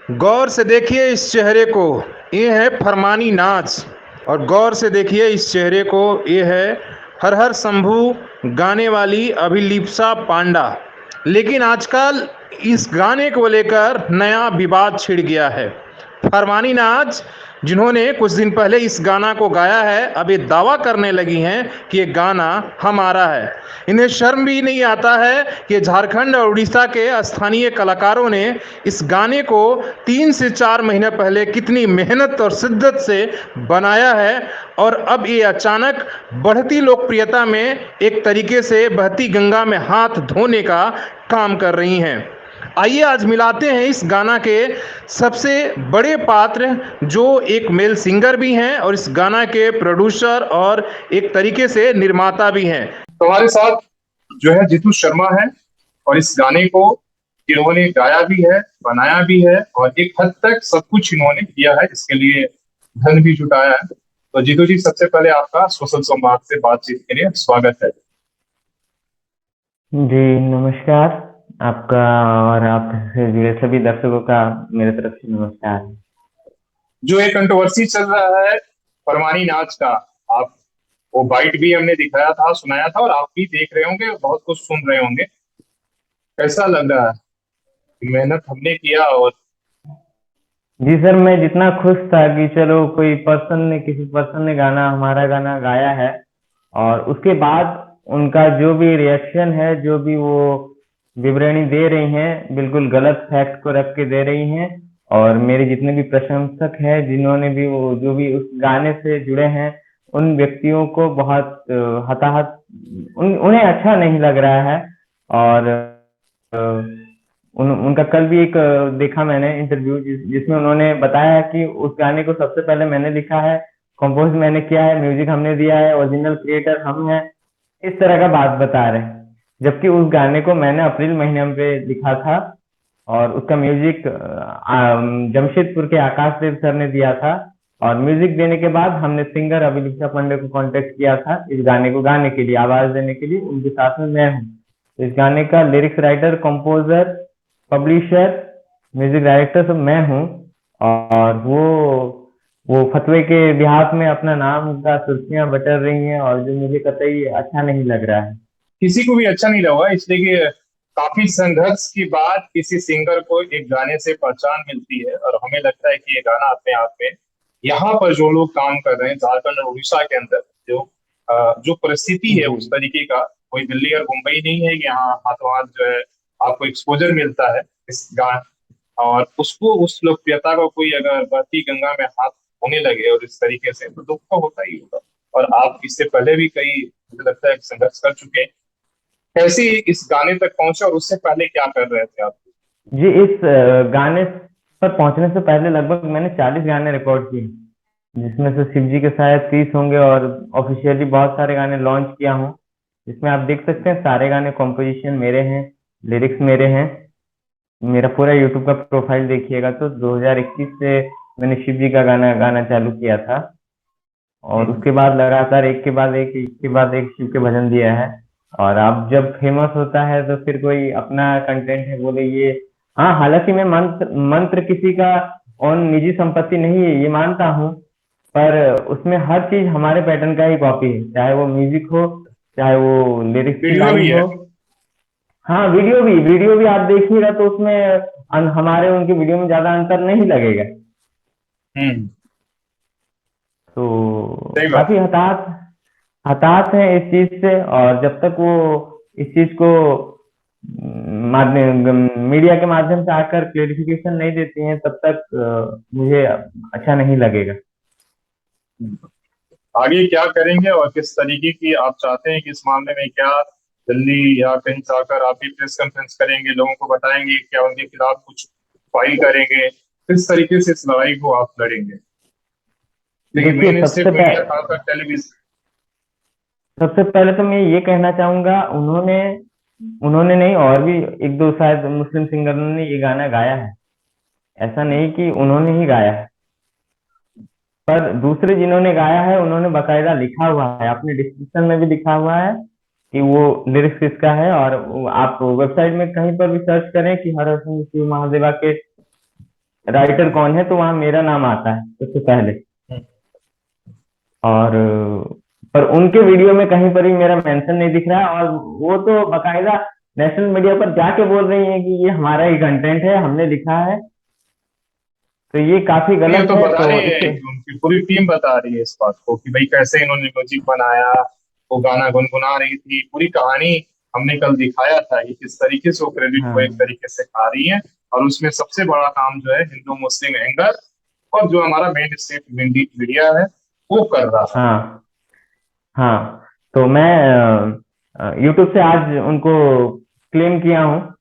गौर से देखिए इस चेहरे को, ये है फरमानी नाच। और गौर से देखिए इस चेहरे को, ये है हर हर शंभू गाने वाली अभिलिप्सा पांडा। लेकिन आजकल इस गाने को लेकर नया विवाद छिड़ गया है। फरमानी नाच जिन्होंने कुछ दिन पहले इस गाना को गाया है, अब ये दावा करने लगी हैं कि ये गाना हमारा है। इन्हें शर्म भी नहीं आता है कि झारखंड और उड़ीसा के स्थानीय कलाकारों ने इस गाने को 3 से 4 महीने पहले कितनी मेहनत और शिद्दत से बनाया है, और अब ये अचानक बढ़ती लोकप्रियता में एक तरीके से बहती गंगा में हाथ धोने का काम कर रही हैं। आइए आज मिलाते हैं इस गाना के सबसे बड़े पात्र, जो एक मेल सिंगर भी हैं और इस गाना के प्रोड्यूसर और एक तरीके से निर्माता भी हैं। तो हमारे साथ जो है जीतू शर्मा है, और इस गाने को इन्होंने गाया भी है, बनाया भी है, और एक हद तक सब कुछ इन्होंने किया है, इसके लिए धन भी जुटाया है। तो जीतू जी, सबसे पहले आपका सोशल संवाद से बातचीत के लिए स्वागत है। जी नमस्कार। आपका और आपसे जुड़े सभी दर्शकों का मेरे तरफ से नमस्कार। जो एक कंट्रोवर्सी चल रहा है फरमानी नाच का, आप वो बाइट भी हमने दिखाया था, सुनाया था, और आप भी देख रहे होंगे, बहुत कुछ सुन रहे होंगे। कैसा लग रहा है? मेहनत हमने किया, और जी सर, मैं जितना खुश था कि चलो कोई किसी पर्सन ने गाना हमारा गाना गाया है, और उसके बाद उनका जो भी रिएक्शन है, जो भी वो विवरणी दे रही हैं, बिल्कुल गलत फैक्ट को रख के दे रही हैं। और मेरे जितने भी प्रशंसक हैं, जिन्होंने भी वो जो भी उस गाने से जुड़े हैं, उन व्यक्तियों को बहुत हताहत उन्हें अच्छा नहीं लग रहा है। और अ, उनका कल भी एक देखा मैंने इंटरव्यू, जिसमें उन्होंने बताया कि उस गाने को सबसे पहले मैंने लिखा है, कंपोज मैंने किया है, म्यूजिक हमने दिया है, ओरिजिनल क्रिएटर हम हैं। इस तरह का बात बता रहे हैं, जबकि उस गाने को मैंने अप्रैल महीने में लिखा था, और उसका म्यूजिक जमशेदपुर के आकाश देव सर ने दिया था। और म्यूजिक देने के बाद हमने सिंगर अभिलिप्सा पांडे को कांटेक्ट किया था इस गाने को गाने के लिए, आवाज देने के लिए। उनके साथ में मैं हूँ। इस गाने का lyrics writer, composer, publisher, music director सब मैं हूँ। और वो फतवे के बिहाफ में अपना नाम का सुर्खियां बटर रही हैं, और जो मुझे कतई अच्छा नहीं लग रहा है। किसी को भी अच्छा नहीं लगा, इसलिए कि काफी संघर्ष के बाद किसी सिंगर को एक गाने से पहचान मिलती है, और हमें लगता है कि ये गाना अपने आप में यहाँ पर जो लोग काम कर रहे हैं झारखंड और उड़ीसा के अंदर, जो परिस्थिति है जी उस तरीके का, कोई दिल्ली और मुंबई नहीं है कि यहाँ हाथों हाथ जो है आपको एक्सपोजर मिलता है इस गान, और उसको उस लोकप्रियता को कोई अगर बहती गंगा में हाथ होने लगे और इस तरीके से, तो दुख तो होता ही होगा। और आप इससे पहले भी कई, मुझे लगता है, संघर्ष कर चुके हैं। कैसे इस गाने तक पहुंचे, और उससे पहले क्या कर रहे थे आप? जी, इस गाने पर पहुंचने से पहले लगभग मैंने 40 गाने रिकॉर्ड किए, जिसमें से शिव जी के शायद 30 होंगे, और ऑफिशियली बहुत सारे गाने लॉन्च किया हूँ। इसमें आप देख सकते हैं सारे गाने कॉम्पोजिशन मेरे हैं, लिरिक्स मेरे हैं। मेरा पूरा यूट्यूब का प्रोफाइल देखिएगा तो 2021 से मैंने शिव जी का गाना गाना चालू किया था, और उसके बाद लगातार एक के बाद एक शिव के भजन दिया है। और अब जब फेमस होता है तो फिर कोई अपना कंटेंट है बोले ये, हाँ, हालांकि मैं मंत्र मंत्र किसी का और निजी संपत्ति नहीं है ये मानता हूँ, पर उसमें हर चीज हमारे पैटर्न का ही कॉपी है, चाहे वो म्यूजिक हो, चाहे वो लिरिक्स की वीडियो भी लाइन है। हो। हाँ, वीडियो भी आप देखिएगा तो उसमें हमारे उनके वीडियो में ज्यादा अंतर नहीं लगेगा। हम्म। तो सही बात। काफी हताश हताश है इस चीज से। और जब तक वो इस चीज को माध्यम मीडिया के माध्यम से आकर क्लेरिफिकेशन नहीं देती हैं, तब तक मुझे अच्छा नहीं लगेगा। आगे क्या करेंगे, और किस तरीके की आप चाहते हैं कि इस मामले में क्या, दिल्ली या कहीं जाकर आप भी प्रेस कॉन्फ्रेंस करेंगे, लोगों को बताएंगे, क्या उनके खिलाफ कुछ फाइल करेंगे, किस तरीके से इस लड़ाई को आप लड़ेंगे? देखिए, देखिए, मेन स्ट्रीम मीडिया, खासकर टेलीविजन। सबसे पहले तो मैं ये कहना चाहूंगा, उन्होंने उन्होंने नहीं, और भी एक दो शायद मुस्लिम सिंगरों ने ये गाना गाया है। ऐसा नहीं कि उन्होंने ही गाया है, पर दूसरे जिन्होंने गाया है उन्होंने बकायदा लिखा हुआ है, अपने डिस्क्रिप्शन में भी लिखा हुआ है कि वो लिरिक्स किसका है। और आप वेबसाइट में कहीं पर भी सर्च करें कि हर हर सिंह शिव महादेवा के राइटर कौन है, तो वहाँ मेरा नाम आता है सबसे पहले। और पर उनके वीडियो में कहीं पर भी मेरा मेंशन नहीं दिख रहा है, और वो तो बकायदा नेशनल मीडिया पर जाके बोल रही हैं कि ये हमारा ही कंटेंट है, हमने लिखा है। तो ये काफी ये गलत तो है। बता तो रही है इससे कि उनकी पूरी टीम बता रही है इस बात को कि भाई कैसे इन्होंने म्यूजिक बनाया, वो गाना गुनगुना रही थी, पूरी कहानी हमने कल दिखाया था कि किस तरीके से वो क्रेडिट को एक हाँ, तरीके से खा रही है। और उसमें सबसे बड़ा काम जो है हिंदू मुस्लिम एंगल और जो हमारा मेन स्ट्रीम मीडिया है वो कर रहा है। हाँ, हाँ। तो मैं यूट्यूब से आज उनको क्लेम किया हूँ।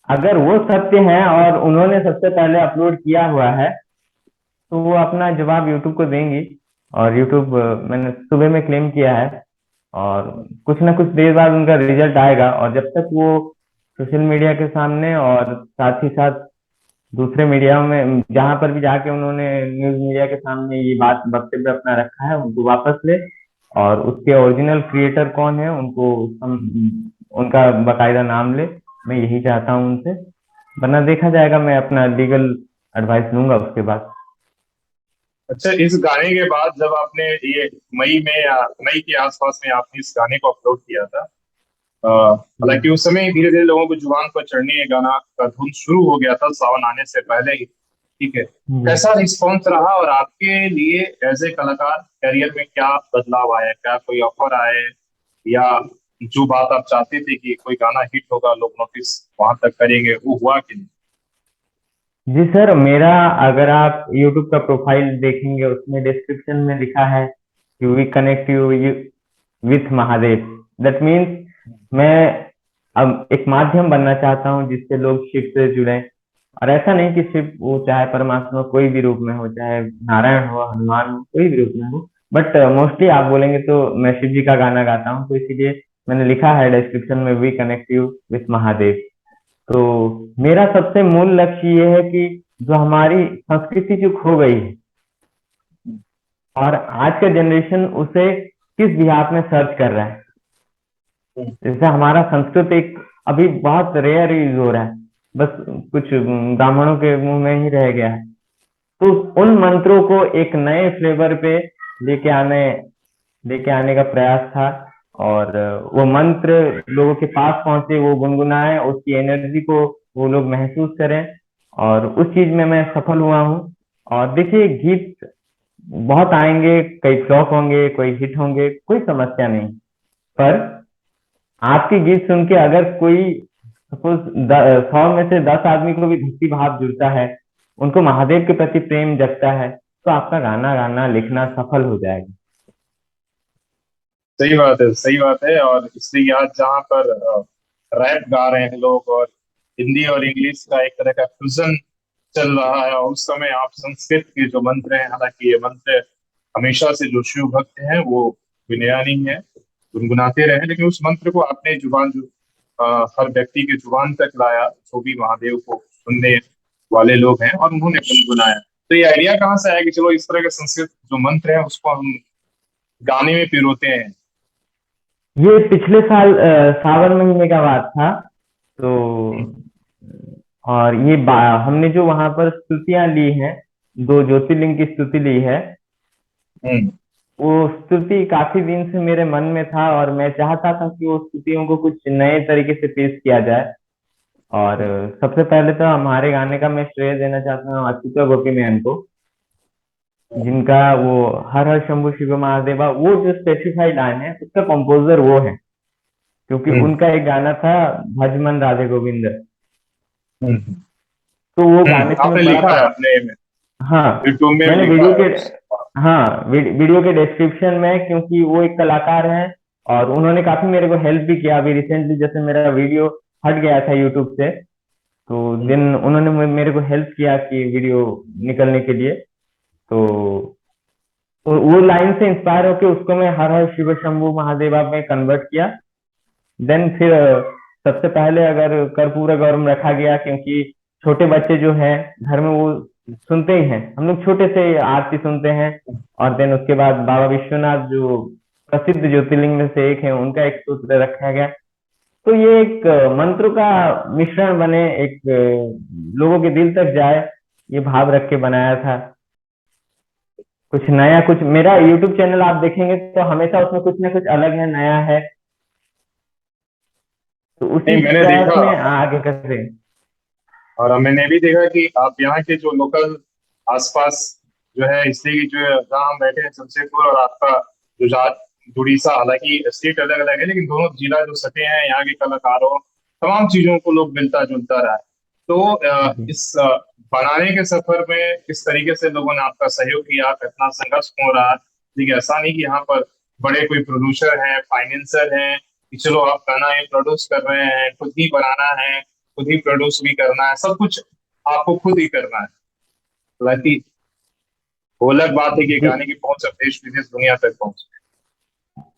अगर वो सत्य है और उन्होंने सबसे पहले अपलोड किया हुआ है, तो वो अपना जवाब यूट्यूब को देंगी। और यूट्यूब, मैंने सुबह में क्लेम किया है, और कुछ ना कुछ देर बाद उनका रिजल्ट आएगा। और जब तक वो सोशल मीडिया के सामने और साथ ही साथ दूसरे मीडिया में जहां पर भी जाके उन्होंने न्यूज मीडिया के सामने ये बात वक्तव्य अपना रखा है, उनको वापस ले, और उसके ओरिजिनल क्रिएटर कौन है उनको उनका बकायदा नाम ले। मैं यही चाहता हूँ उनसे, वरना देखा जाएगा, मैं अपना लीगल एडवाइस लूंगा उसके बाद। अच्छा, इस गाने के बाद जब आपने ये मई में या मई के आसपास में आपने इस गाने को अपलोड किया था, हालांकि उस समय धीरे धीरे लोगों को जुबान पर चढ़ने ये गाना का धुन शुरू हो गया था सावन आने से पहले ही, ठीक है। हम्म। कैसा रिस्पॉन्स रहा और आपके लिए एज ए कलाकार करियर में क्या बदलाव आया, क्या कोई ऑफर आए, या जो बात आप चाहते थे कि कोई गाना हिट होगा लोग नोटिस वहां तक करेंगे, वो हुआ कि नहीं? जी सर, मेरा, अगर आप YouTube का प्रोफाइल देखेंगे, उसमें डिस्क्रिप्शन में लिखा है कि we connect you with Mahadev. That means मैं अब एक माध्यम बनना चाहता हूँ जिससे लोग शिव से जुड़े। और ऐसा नहीं कि शिव, वो चाहे परमात्मा कोई भी रूप में हो, चाहे नारायण हो, हनुमान हो, कोई भी रूप में हो, बट मोस्टली आप बोलेंगे तो मैं शिव जी का गाना गाता हूँ, तो इसीलिए मैंने लिखा है डिस्क्रिप्शन में we connect you with Mahadev. तो मेरा सबसे मूल लक्ष्य ये है कि जो हमारी संस्कृति जो खो गई है, और आज का जनरेशन उसे किस बिहाफ में सर्च कर रहा है। जैसे हमारा संस्कृत एक अभी बहुत रेयर यूज हो रहा है, बस कुछ ब्राह्मणों के मुंह में ही रह गया है। तो उन मंत्रों को एक नए फ्लेवर पे लेके आने लेके आने का प्रयास था। और वो मंत्र लोगों के पास पहुंचे, वो गुनगुनाए, उसकी एनर्जी को वो लोग महसूस करें, और उस चीज में मैं सफल हुआ हूँ। और देखिए, गीत बहुत आएंगे, कई फ्लॉप होंगे, कोई हिट होंगे, कोई समस्या नहीं। पर आपके गीत सुन के अगर कोई, सपोज 100 में से 10 आदमी को भी भक्ति भाव जुड़ता है, उनको महादेव के प्रति प्रेम जगता है, तो आपका गाना गाना लिखना सफल हो जाएगा। सही बात है, सही बात है। और इसलिए आज जहाँ पर रैप गा रहे हैं लोग और हिंदी और इंग्लिश का एक तरह का फ्यूजन चल रहा है, और उस समय आप संस्कृत के जो मंत्र हैं, हालांकि ये मंत्र हमेशा से जो शिव भक्त हैं वो विनया नहीं है, गुनगुनाते रहे, लेकिन उस मंत्र को आपने जुबान जो हर व्यक्ति के जुबान तक लाया, जो भी महादेव को सुनने वाले लोग हैं, और उन्होंने गुनगुनाया। तो ये आइडिया कहाँ से आया कि चलो इस तरह के संस्कृत जो मंत्र है उसको हम गाने में पिरोते हैं? ये पिछले साल सावन महीने का बात था। तो और ये हमने जो वहां पर स्तुतियां ली हैं, 2 ज्योतिर्लिंग की स्तुति ली है। हम्म। वो स्तुति काफी दिन से मेरे मन में था, और मैं चाहता था कि वो स्तुतियों को कुछ नए तरीके से पेश किया जाए। और सबसे पहले तो हमारे गाने का मैं श्रेय देना चाहता हूँ अच्युता गोपी मैम को, जिनका वो हर हर शंभु शिव महादेवा, वो जो स्पेसिफाइड लाइन है उसका कंपोजर वो है। क्योंकि हम्म। उनका एक गाना था भज मन राधे गोविंद, हम्म। तो वो गाने से आपने मैं बड़ा लिखा है अपने में, हाँ, यूट्यूब में मैंने लिखा वीडियो है के उस। हाँ, वीडियो के डिस्क्रिप्शन में, क्योंकि वो एक कलाकार हैं और उन्होंने काफी मेरे को हेल्प भी किया। अभी रिसेंटली जैसे मेरा वीडियो हट गया था यूट्यूब से, तो दिन उन्होंने मेरे को हेल्प किया कि वीडियो निकलने के लिए। तो वो लाइन से इंस्पायर होकर उसको मैं हर हर शिव शंभु महादेवा में कन्वर्ट किया। देन फिर सबसे पहले अगर कर्पूर गौरम रखा गया, क्योंकि छोटे बच्चे जो हैं घर में वो सुनते ही हैं, हम लोग छोटे से आरती सुनते हैं। और देन उसके बाद बाबा विश्वनाथ जो प्रसिद्ध ज्योतिर्लिंग में से एक है, उनका एक सूत्र रखा गया। तो ये एक मंत्र का मिश्रण बने, एक लोगों के दिल तक जाए, ये भाव रख के बनाया था। कुछ नया, कुछ मेरा यूट्यूब चैनल आप देखेंगे तो हमेशा उसमें कुछ ना कुछ अलग है, नया है, तो उसी नहीं, मैंने प्रयास देखा में आगे करते हैं। और मैंने भी देखा कि आप यहाँ के जो लोकल आसपास जो है, इसलिए कि जो है, जहाँ हम बैठे हैं जमशेदपुर और आपका जो उड़ीसा, हालांकि स्टेट अलग अलग है लेकिन दोनों जिला जो सटे हैं, यहाँ के कलाकारों तमाम चीजों को लोग मिलता जुलता रहा है। तो जी इस बनाने के सफर में किस तरीके से लोगों ने आपका सहयोग किया, कितना संघर्ष हो रहा है? देखिए, ऐसा नहीं कि यहाँ पर बड़े कोई प्रोड्यूसर हैं, फाइनेंसर हैं कि चलो आप गाना ये प्रोड्यूस कर रहे हैं, खुद ही बनाना है, खुद ही प्रोड्यूस भी करना है, सब कुछ आपको खुद ही करना है। हालांकि वो अलग बात है कि जी। गाने की पहुंच अब देश विदेश दुनिया तक पहुंच।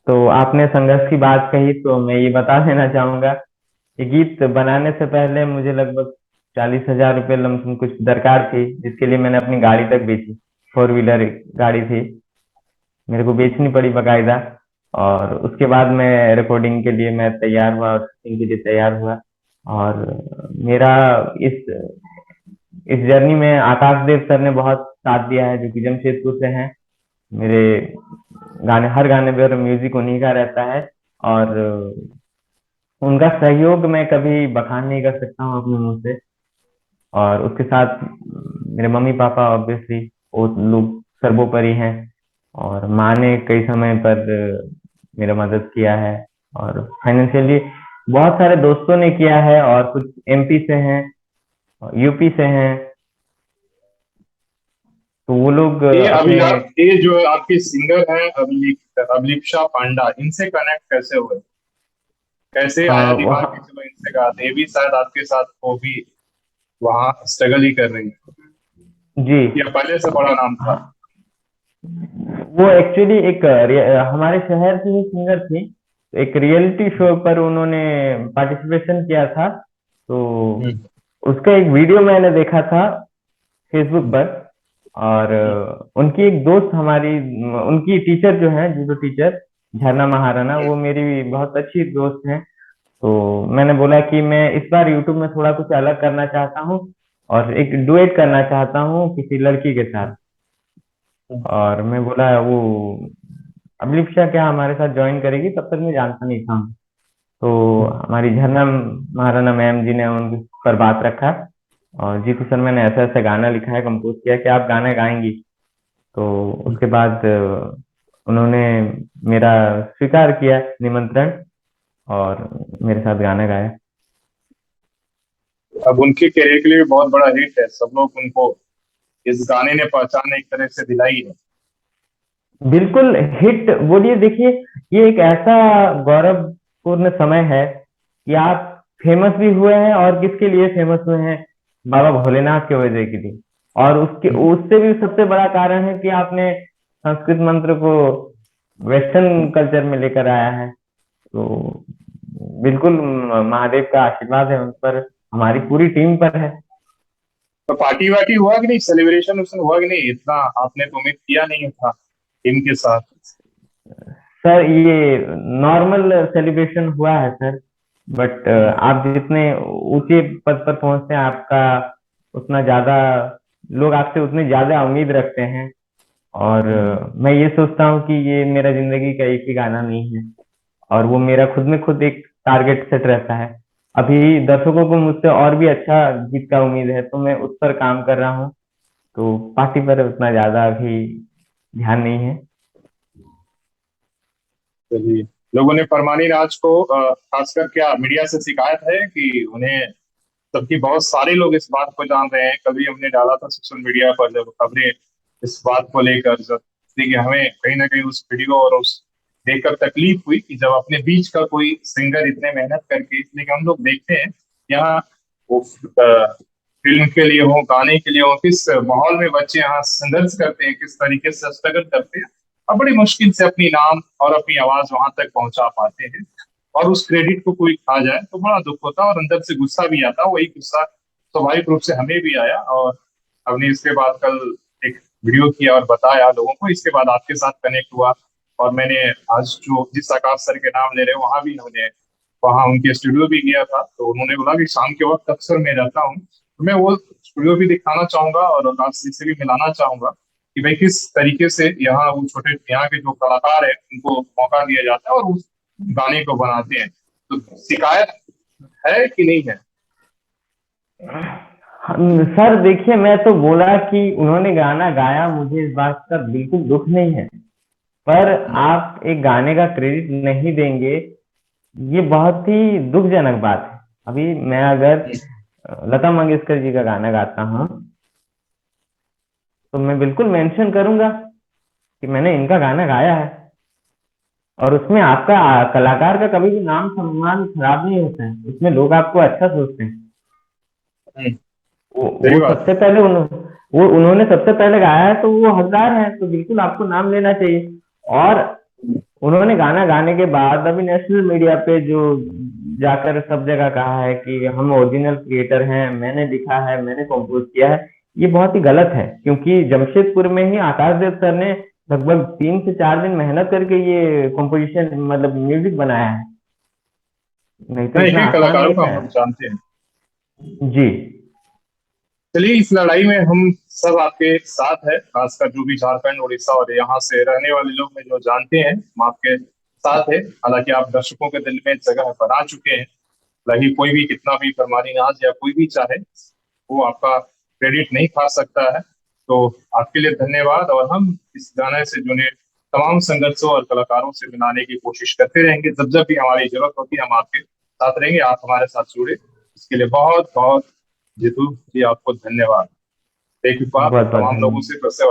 तो आपने संघर्ष की बात कही तो मैं ये बता देना चाहूंगा, ये गीत बनाने से पहले मुझे लगभग 40,000 रुपये लमसम कुछ दरकार थी, जिसके लिए मैंने अपनी गाड़ी तक बेची। 4 व्हीलर गाड़ी थी, मेरे को बेचनी पड़ी बकायदा। और उसके बाद मैं रिकॉर्डिंग के लिए मैं तैयार हुआ और शूटिंग के लिए तैयार हुआ। और मेरा इस इस जर्नी में आकाश देव सर ने बहुत साथ दिया है, जो कि जमशेदपुर से हैं। मेरे गाने, हर गाने पे म्यूजिक उन्हीं का रहता है। और उनका सहयोग मैं कभी बखान नहीं कर सकता हूँ अपने मुंह से। और उसके साथ मेरे मम्मी पापा ऑब्वियसली वो लोग सर्वोपरि हैं। और माँ ने कई समय पर मेरा मदद किया है। और फाइनेंशियली बहुत सारे दोस्तों ने किया है, और कुछ एमपी से हैं, यूपी से हैं, तो वो लोग ये अपने। अभी आप, ये जो आपके सिंगर हैं अभिलिप्सा पांडा, इनसे कनेक्ट कैसे हुए? कैसे आया दिमाग कि वहाँ चलो इनसे गाते हैं? ये भी शायद आपके साथ वो भी वहाँ स्ट्रगल ही कर रही है, जी। या पहले से बड़ा नाम था? हाँ, वो एक्चुअली एक हमारे शहर की ही सिंगर थी। एक रियलिटी शो पर उन्होंने पार्टिसिपेशन किया था, तो हम्म, उसका एक वीडियो मैंने देखा था फेसबुक पर। और हम्म। उनकी एक दोस्त हमारी, उनकी टीचर जो है, जूडो टीचर झरना महाराना, वो मेरी बहुत अच्छी दोस्त हैं। तो मैंने बोला कि मैं इस बार यूट्यूब में थोड़ा कुछ अलग करना चाहता हूँ, और एक डुएट करना चाहता हूँ किसी लड़की के साथ। और मैं बोला, वो अभिलिप्सा क्या हमारे साथ ज्वाइन करेगी? तब तक मैं जानता नहीं था। तो हमारी झरना महाराना मैम जी ने उनके पर बात रखा, और जीतू सर मैंने ऐसा ऐसा गाना लिखा है, कंपोज किया, कि आप गाना गाएंगी? तो उसके बाद उन्होंने मेरा स्वीकार किया निमंत्रण, और मेरे साथ गाना गाया। अब उनके करियर के लिए भी बहुत बड़ा हिट है, सब लोग उनको इस गाने ने पहचान एक तरह से दिलाई है। बिल्कुल हिट बोलिए। देखिए, ये एक ऐसा गौरवपूर्ण समय है कि आप फेमस भी हुए हैं, और किसके लिए फेमस हुए हैं? बाबा भोलेनाथ के वजह के लिए। और उसके उससे भी सबसे बड़ा कारण है कि आपने संस्कृत मंत्र को वेस्टर्न कल्चर में लेकर आया है। तो बिल्कुल महादेव का आशीर्वाद है उन पर, हमारी पूरी टीम पर है। तो पार्टी वार्टी हुआ कि नहीं, सेलिब्रेशन उसमें हुआ कि नहीं? इतना आपने तो उम्मीद किया नहीं था टीम के साथ। सर, ये नॉर्मल सेलिब्रेशन हुआ है सर। बट आप जितने ऊंचे पद पर पहुंचते हैं, आपका उतना ज्यादा, लोग आपसे उतनी ज्यादा उम्मीद रखते हैं। और मैं ये सोचता हूँ कि ये मेरा जिंदगी का एक ही गाना नहीं है, और वो मेरा खुद में खुद एक टारगेट सेट रहता है। अभी दर्शकों को मुझसे और भी अच्छा गीत का उम्मीद है, तो मैं उस पर काम कर रहा हूँ। तो पार्टी पर उतना ज्यादा अभी ध्यान नहीं है। चलिए, लोगों ने परमानी राज को खासकर क्या मीडिया से शिकायत है कि उन्हें, सबकी बहुत सारे लोग इस बात को जान रहे हैं, कभी हमने डाला था सोशल मीडिया पर जब खबरें इस बात को लेकर, जब कि हमें कहीं ना कहीं उस वीडियो और उस देखकर तकलीफ हुई कि जब अपने बीच का कोई सिंगर इतने मेहनत करके, इसलिए कि हम लोग देखते हैं यहाँ वो फिल्म के लिए हो, गाने के लिए हो, किस माहौल में बच्चे यहाँ संघर्ष करते हैं, किस तरीके से स्ट्रगल करते हैं, और बड़ी मुश्किल से अपनी नाम और अपनी आवाज वहां तक पहुंचा पाते हैं। और उस क्रेडिट को कोई खा जाए तो बड़ा दुख होता है और अंदर से गुस्सा भी आता है। वही गुस्सा स्वाभाविक रूप से हमें भी आया, और हमने इसके बाद कल एक वीडियो किया और बताया लोगों को। इसके बाद आपके साथ कनेक्ट हुआ, और मैंने आज जो जिस आकाश सर के नाम ले रहे हैं, वहां भी हमने, वहां उनके स्टूडियो भी गया था, तो उन्होंने बोला कि शाम के वक्त अक्सर मैं रहता हूँ, तो मैं वो स्टूडियो भी दिखाना चाहूंगा और आकाश जी से भी मिलाना चाहूंगा कि भाई किस तरीके से यहाँ वो छोटे यहाँ के जो कलाकार है उनको मौका दिया जाता है और उस गाने को बनाते हैं। तो शिकायत है कि नहीं है? सर देखिए, मैं तो बोला कि उन्होंने गाना गाया, मुझे इस बात का बिल्कुल दुख नहीं है, पर आप एक गाने का क्रेडिट नहीं देंगे, ये बहुत ही दुखजनक बात है। अभी मैं अगर लता मंगेशकर जी का गाना गाता हूँ तो मैं बिल्कुल मेंशन करूंगा कि मैंने इनका गाना गाया है, और उसमें आपका कलाकार का कभी भी नाम सम्मान खराब नहीं होता है, उसमें लोग आपको अच्छा सोचते हैं। सही वो बात। सबसे पहले वो उन्होंने सबसे पहले गाया है तो वो हकदार है, तो बिल्कुल आपको नाम लेना चाहिए। और उन्होंने गाना गाने के बाद अभी नेशनल मीडिया पे जो जाकर सब जगह कहा है कि हम ओरिजिनल क्रिएटर हैं, मैंने लिखा है, मैंने कंपोज किया है, ये बहुत ही गलत है। क्योंकि जमशेदपुर में ही आकाश देव सर ने लगभग 3 से 4 दिन मेहनत करके ये कंपोजिशन मतलब म्यूजिक बनाया है, नहीं तो नहीं, इतना कई आसान कलाकारों नहीं को था हम लोग यार। जानते हैं। जी। चलिए, इस लड़ाई में हम सब आपके साथ है, खासकर जो भी झारखंड, उड़ीसा और यहाँ से रहने वाले लोग हैं जो जानते हैं, हम आपके साथ है। हालांकि आप दर्शकों के दिल में जगह बना चुके हैं। हालांकि कोई भी कितना भी फरमानी नाज या कोई भी चाहे, वो आपका क्रेडिट नहीं खा सकता है। तो आपके लिए धन्यवाद, और हम इस गाने से जुड़े तमाम संघर्षों और कलाकारों से मिलाने की कोशिश करते रहेंगे। जब जब भी हमारी जरूरत होगी हम आपके साथ रहेंगे, आप हमारे साथ जुड़े। इसके लिए बहुत बहुत जीतू जी आपको धन्यवाद। एक बार बहुत बहुत तमाम लोगों धन्यवाद। से फिर से